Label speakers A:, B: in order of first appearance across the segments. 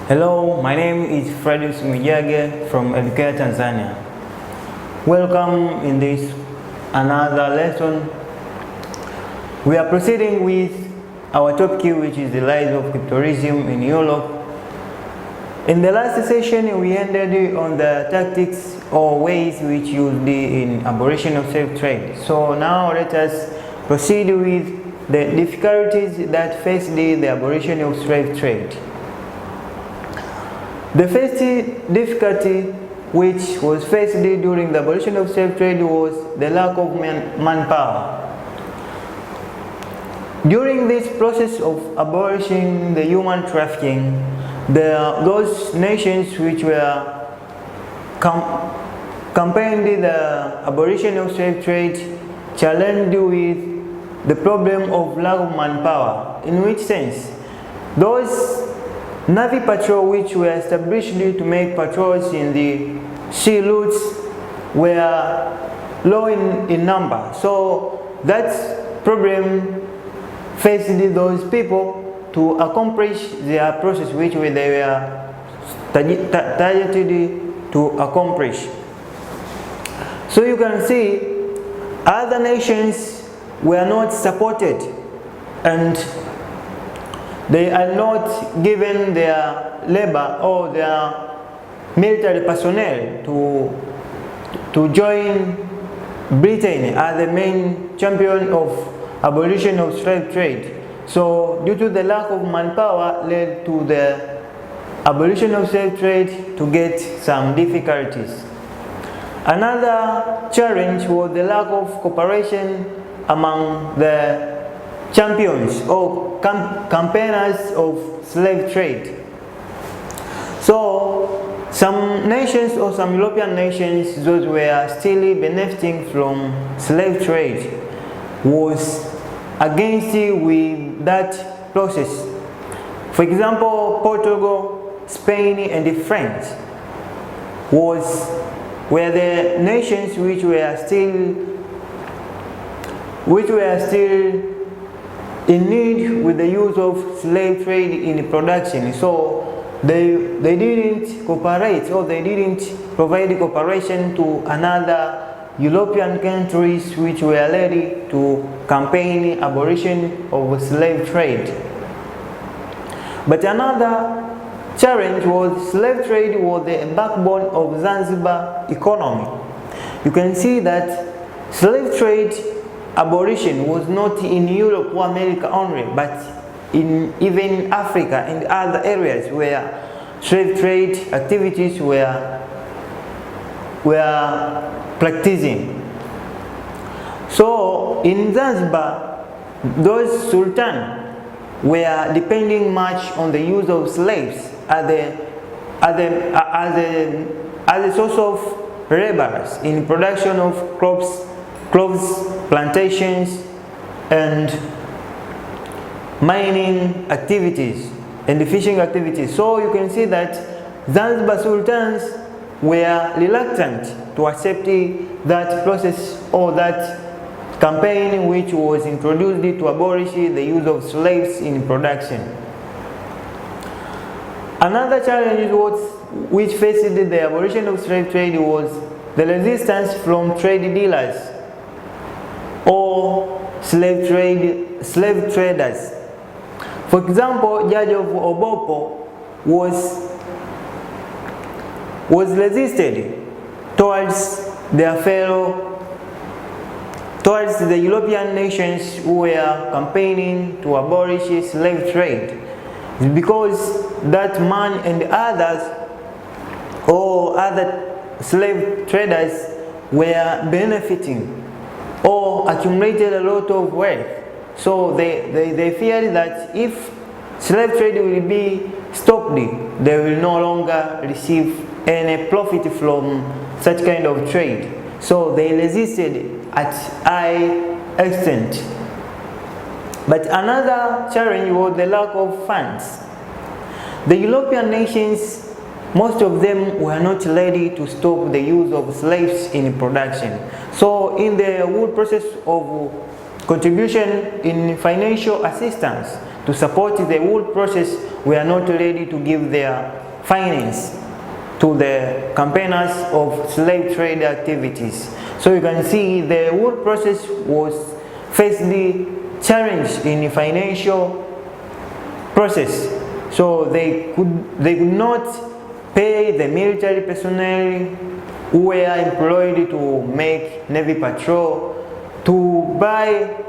A: Hello, my name is Fredus Mijage from Edukea Tanzania. Welcome in this another lesson. We are proceeding with our topic, which is the rise of capitalism in Europe. In the last session, we ended on the tactics or ways which used in abolition of slave trade. So now let us proceed with the difficulties that faced the abolition of slave trade. The first difficulty which was faced during the abolition of slave trade was the lack of manpower. During this process of abolishing the human trafficking, those nations which were campaigning the abolition of slave trade challenged with the problem of lack of manpower. In which sense? Those Navy patrol which were established to make patrols in the sea routes were low in number. So that problem faced those people to accomplish their process which they were targeted to accomplish. So you can see other nations were not supported and they are not given their labor or their military personnel to join Britain as the main champion of abolition of slave trade. So due to the lack of manpower led to the abolition of slave trade to get some difficulties. Another challenge was the lack of cooperation among the champions or campaigners of slave trade. So some nations or some European nations, those were still benefiting from slave trade, was against with that process. For example, Portugal, Spain and France were the nations which were still in need with the use of slave trade in production. So they didn't cooperate or they didn't provide cooperation to another European countries which were ready to campaign abolition of slave trade. But another challenge was slave trade was the backbone of Zanzibar economy. You can see that slave trade abolition was not in Europe or America only, but in even Africa and other areas where slave trade activities were practicing. So in Zanzibar, those sultans were depending much on the use of slaves as a source of laborers in production of crops, plantations and mining activities and fishing activities. So you can see that Zanzibar sultans were reluctant to accept that process or that campaign which was introduced to abolish the use of slaves in production. Another challenge which faced the abolition of slave trade was the resistance from trade dealers or slave traders. For example, Judge of Obopo was resisted towards the European nations who were campaigning to abolish slave trade, because that man and others or other slave traders were benefiting or accumulated a lot of wealth. So they feared that if slave trade will be stopped, they will no longer receive any profit from such kind of trade. So they resisted at high extent. But another challenge was the lack of funds. The European nations, most of them were not ready to stop the use of slaves in production. So in the whole process of contribution in financial assistance, to support the wool process were not ready to give their finance to the campaigners of slave trade activities. So you can see the wool process was faced the challenge in financial process. So they could not pay the military personnel who were employed to make Navy patrol, to buy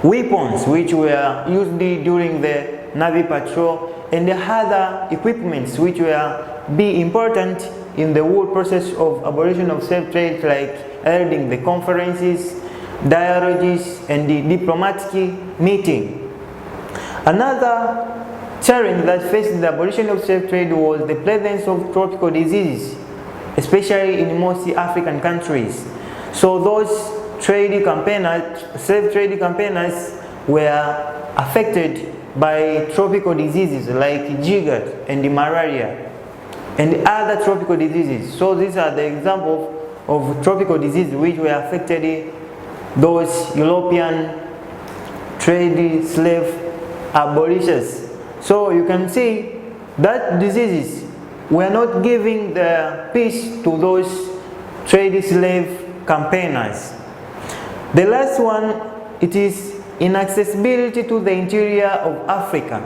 A: weapons which were used during the Navy patrol, and the other equipments which will be important in the whole process of abolition of slave trade, like holding the conferences, dialogues, and the diplomatic meeting. Another challenge that faced the abolition of slave trade was the presence of tropical diseases, especially in most African countries. So those slave trade campaigners were affected by tropical diseases like jigger and malaria and other tropical diseases. So these are the examples of tropical diseases which were affected those European trade slave abolitionists. So you can see that diseases were not giving the peace to those trade slave campaigners. The last one, it is inaccessibility to the interior of Africa.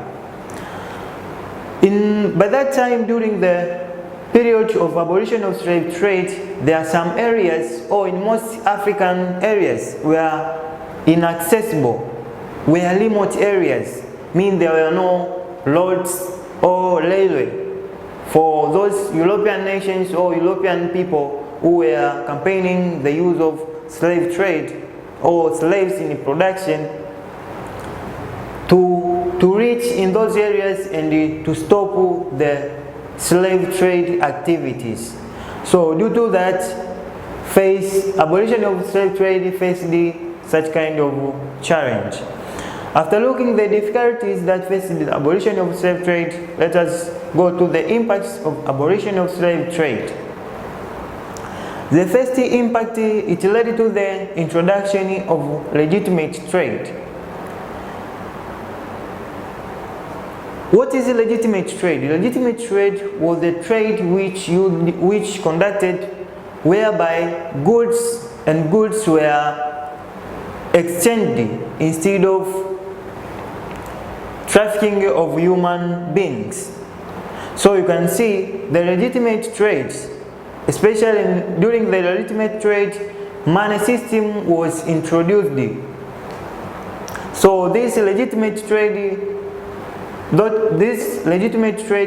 A: By that time, during the period of abolition of slave trade, there are some areas, or in most African areas, were inaccessible, were remote areas, meaning there were no roads or railway for those European nations or European people who were campaigning the use of slave trade or slaves in production to reach in those areas and to stop the slave trade activities. So due to that, abolition of slave trade faced such kind of challenge. After looking at the difficulties that faced the abolition of slave trade, let us go to the impacts of abolition of slave trade. The first impact, it led to the introduction of legitimate trade. What is legitimate trade? Legitimate trade was a trade which conducted whereby goods were exchanged instead of trafficking of human beings. So you can see the legitimate trades, especially during the legitimate trade, money system was introduced. So this legitimate trade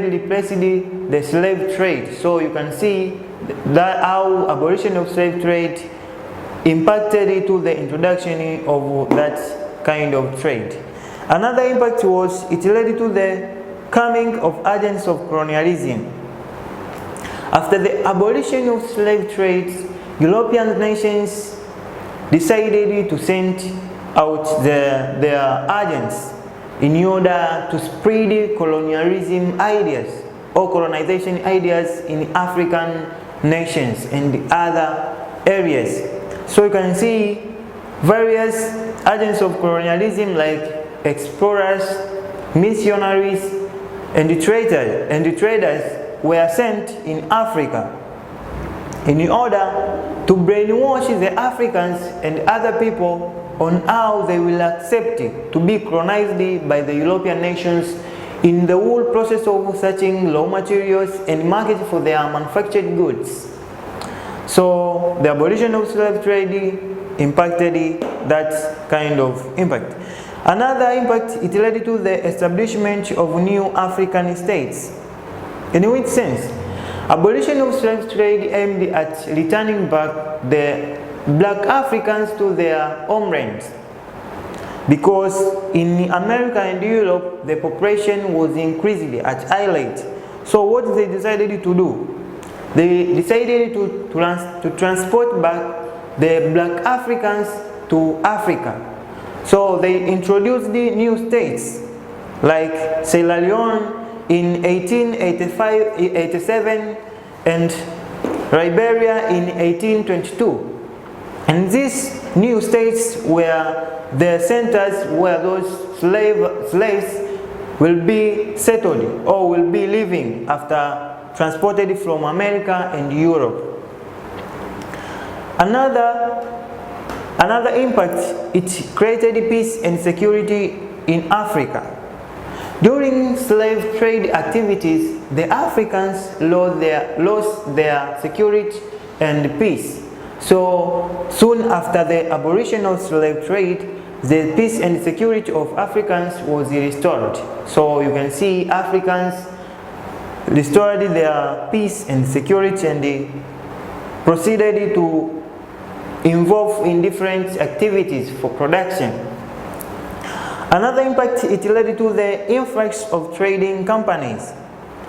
A: replaced the slave trade. So you can see that how abolition of slave trade impacted to the introduction of that kind of trade. Another impact was it led to the coming of agents of colonialism. After the abolition of slave trade, European nations decided to send out their agents in order to spread colonialism ideas or colonization ideas in African nations and other areas. So you can see various agents of colonialism like explorers, missionaries, and traders were sent in Africa in order to brainwash the Africans and other people on how they will accept to be colonized by the European nations in the whole process of searching raw materials and market for their manufactured goods. So the abolition of slave trade impacted that kind of impact. Another impact, it led to the establishment of new African states. In which sense? Abolition of slave trade aimed at returning back the black Africans to their homelands, because in America and Europe the population was increased at high rate. So what they decided to do? They decided to transport back the black Africans to Africa. So they introduced the new states like Sierra Leone in 1887 and Liberia in 1822. And this new states were the centers where those slaves will be settled or will be living after transported from America and Europe. Another impact, it created peace and security in Africa. During slave trade activities, the Africans lost their security and peace. So soon after the abolition of slave trade, the peace and security of Africans was restored. So you can see Africans restored their peace and security, and they proceeded to involve in different activities for production. Another impact, it led to the influx of trading companies.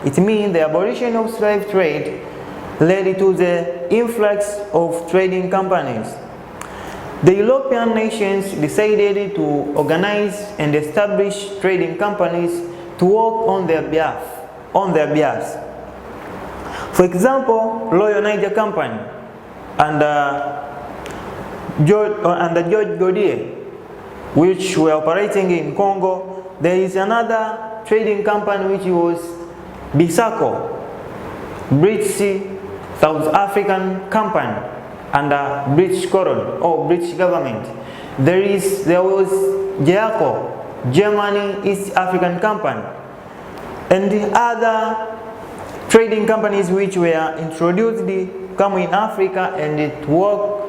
A: It means the abolition of slave trade led to the influx of trading companies. The European nations decided to organize and establish trading companies to work on their behalf. For example, Royal Niger Company and George Godier, which were operating in Congo. There is another trading company which was Bisako, British South African company under British colony or British government. There was Jeaco, Germany East African company, and the other trading companies which were introduced come in Africa and it work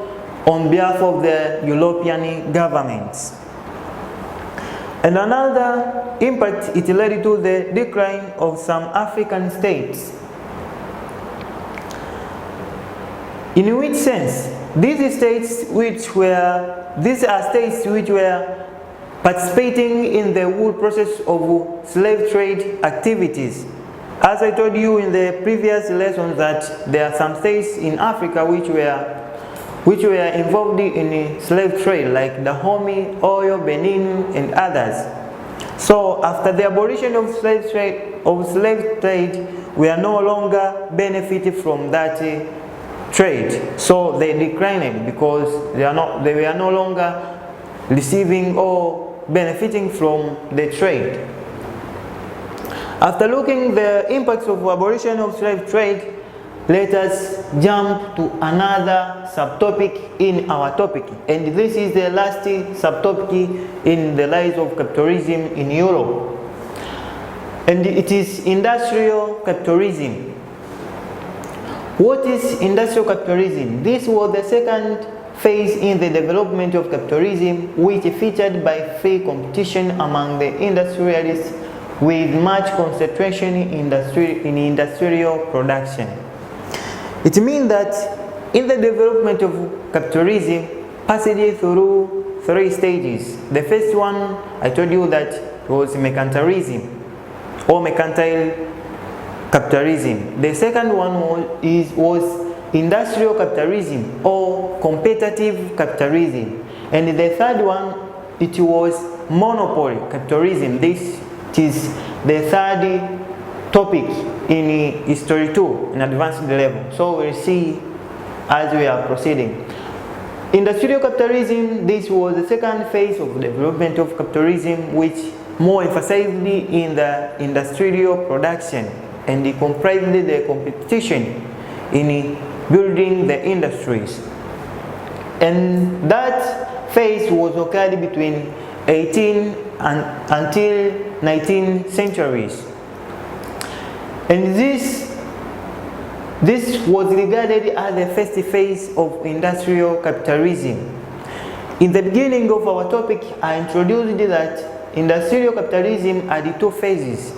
A: on behalf of the European governments. And another impact, it led to the decline of some African states. In which sense? These are states which were participating in the whole process of slave trade activities. As I told you in the previous lesson that there are some states in Africa which were involved in slave trade, like Dahomey, Oyo, Benin, and others. So after the abolition of slave trade, we are no longer benefiting from that trade. So they declined because they were no longer receiving or benefiting from the trade. After looking the impacts of abolition of slave trade, let us jump to another subtopic in our topic, and this is the last subtopic in the rise of capitalism in Europe, and it is industrial capitalism. What is industrial capitalism? This was the second phase in the development of capitalism, which featured by free competition among the industrialists with much concentration in industrial production. It means that in the development of capitalism passed through three stages. The first one, I told you that was mercantilism or mercantile capitalism. The second one was industrial capitalism or competitive capitalism. And the third one, it was monopoly capitalism. This is the third topic in history 2 in advanced level. So we'll see as we are proceeding. Industrial capitalism, this was the second phase of development of capitalism, which more emphasized in the industrial production, and it comprised the competition in building the industries. And that phase was occurred between 18th until 19th centuries. And this was regarded as the first phase of industrial capitalism. In the beginning of our topic, I introduced that industrial capitalism had two phases.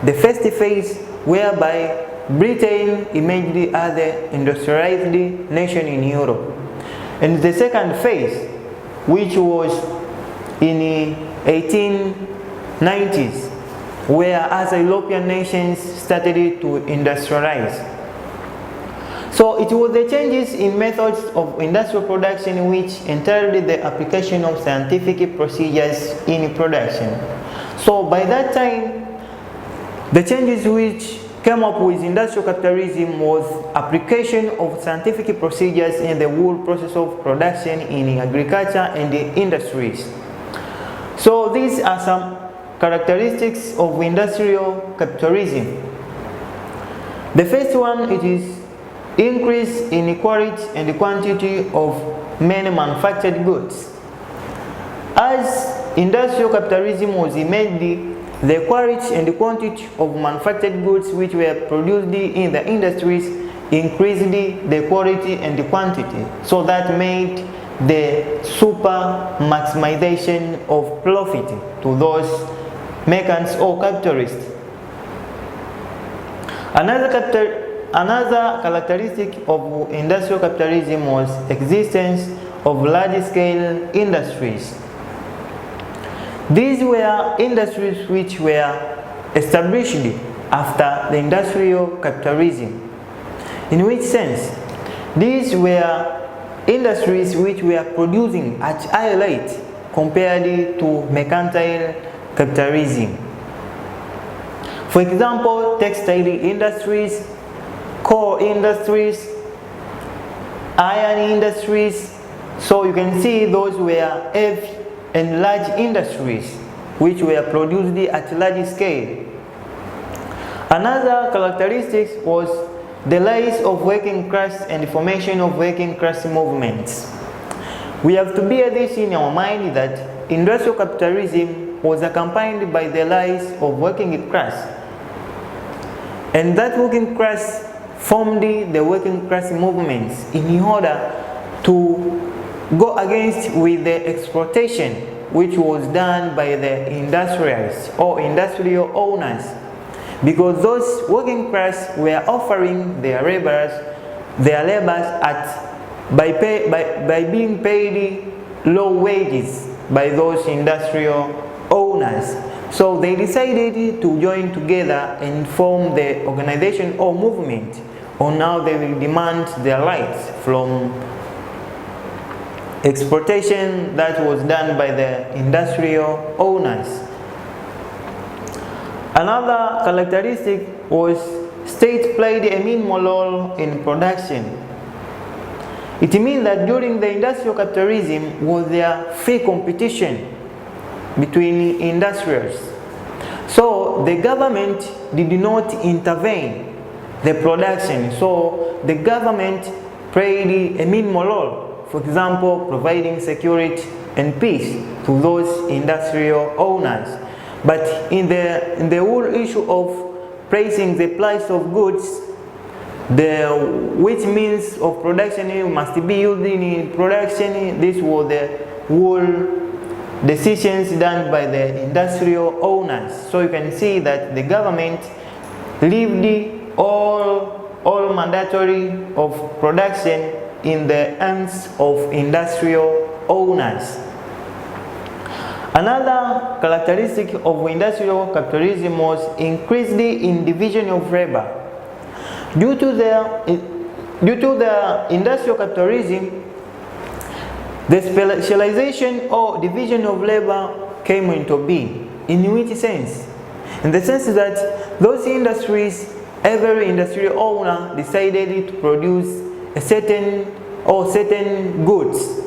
A: The first phase, whereby Britain emerged as the industrialized nation in Europe. And the second phase, which was in 1890s, where other European nations started to industrialize. So it was the changes in methods of industrial production which entailed the application of scientific procedures in production. So by that time, the changes which came up with industrial capitalism was application of scientific procedures in the whole process of production in agriculture and the industries. So these are some characteristics of industrial capitalism. The first one, it is increase in quality and quantity of many manufactured goods. As industrial capitalism was made, the quality and quantity of manufactured goods which were produced in the industries increased the quality and the quantity. So that made the super maximization of profit to those merchants or capitalists. Another characteristic of industrial capitalism was existence of large-scale industries. These were industries which were established after the industrial capitalism. In which sense? These were industries which were producing at high rate compared to mercantile capitalism. For example, textile industries, coal industries, iron industries. So you can see those were heavy and large industries which were produced at large scale. Another characteristic was the rise of working class and the formation of working class movements. We have to bear this in our mind that industrial capitalism was accompanied by the rise of working class, and that working class formed the working class movements in order to go against with the exploitation which was done by the industrialists or industrial owners, because those working class were offering their labors by being paid low wages by those industrial owners. So they decided to join together and form the organization or movement on how they will demand their rights from exploitation that was done by the industrial owners. Another characteristic was state played a minimal role in production. It means that during the industrial capitalism was there free competition between industrials. So the government did not intervene the production. So the government played a minimal role. For example, providing security and peace to those industrial owners. But in the whole issue of pricing the price of goods, which means of production must be used in production, this was the whole decisions done by the industrial owners. So you can see that the government left all mandatory of production in the hands of industrial owners. Another characteristic of industrial capitalism was increased in division of labor. Due to the industrial capitalism, the specialization or division of labor came into being. In which sense? In the sense that those industries, every industrial owner decided to produce a certain goods.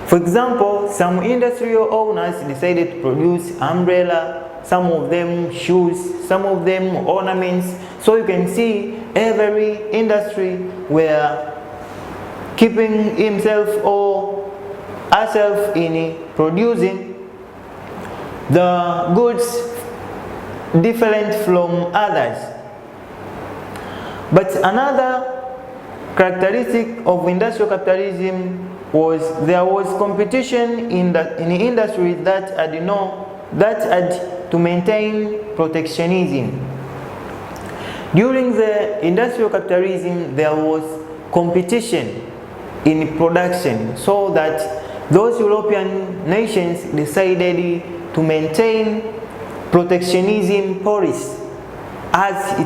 A: For example, some industrial owners decided to produce umbrella, some of them shoes, some of them ornaments. So you can see every industry were keeping himself or herself in producing the goods different from others. But another characteristic of industrial capitalism was there was competition in the industry that had to maintain protectionism. During the industrial capitalism, there was competition in production, so that those European nations decided to maintain protectionism policy as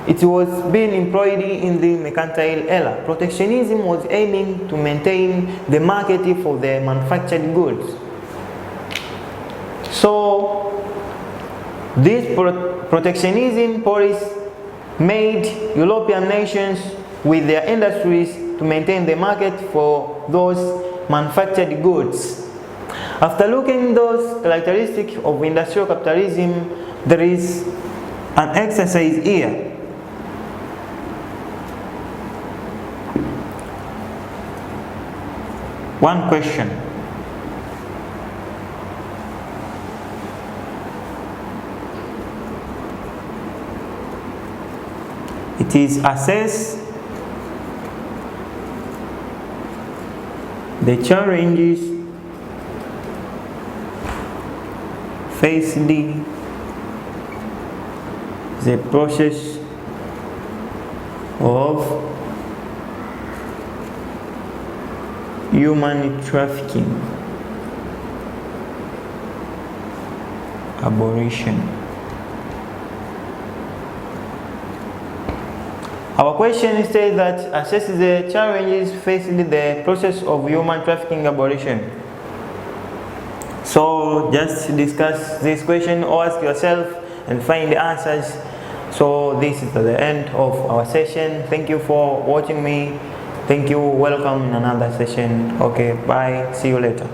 A: it was being employed in the mercantile era. Protectionism was aiming to maintain the market for the manufactured goods. So This protectionism policy made European nations with their industries to maintain the market for those manufactured goods. After looking at those characteristics of industrial capitalism, there is an exercise here. One question. It is assess the challenges faced the process of human trafficking abolition. Our question states that assess the challenges facing the process of human trafficking abolition. So just discuss this question or ask yourself and find the answers. So this is the end of our session. Thank you for watching me. Thank you. Welcome in another session. Okay, bye. See you later.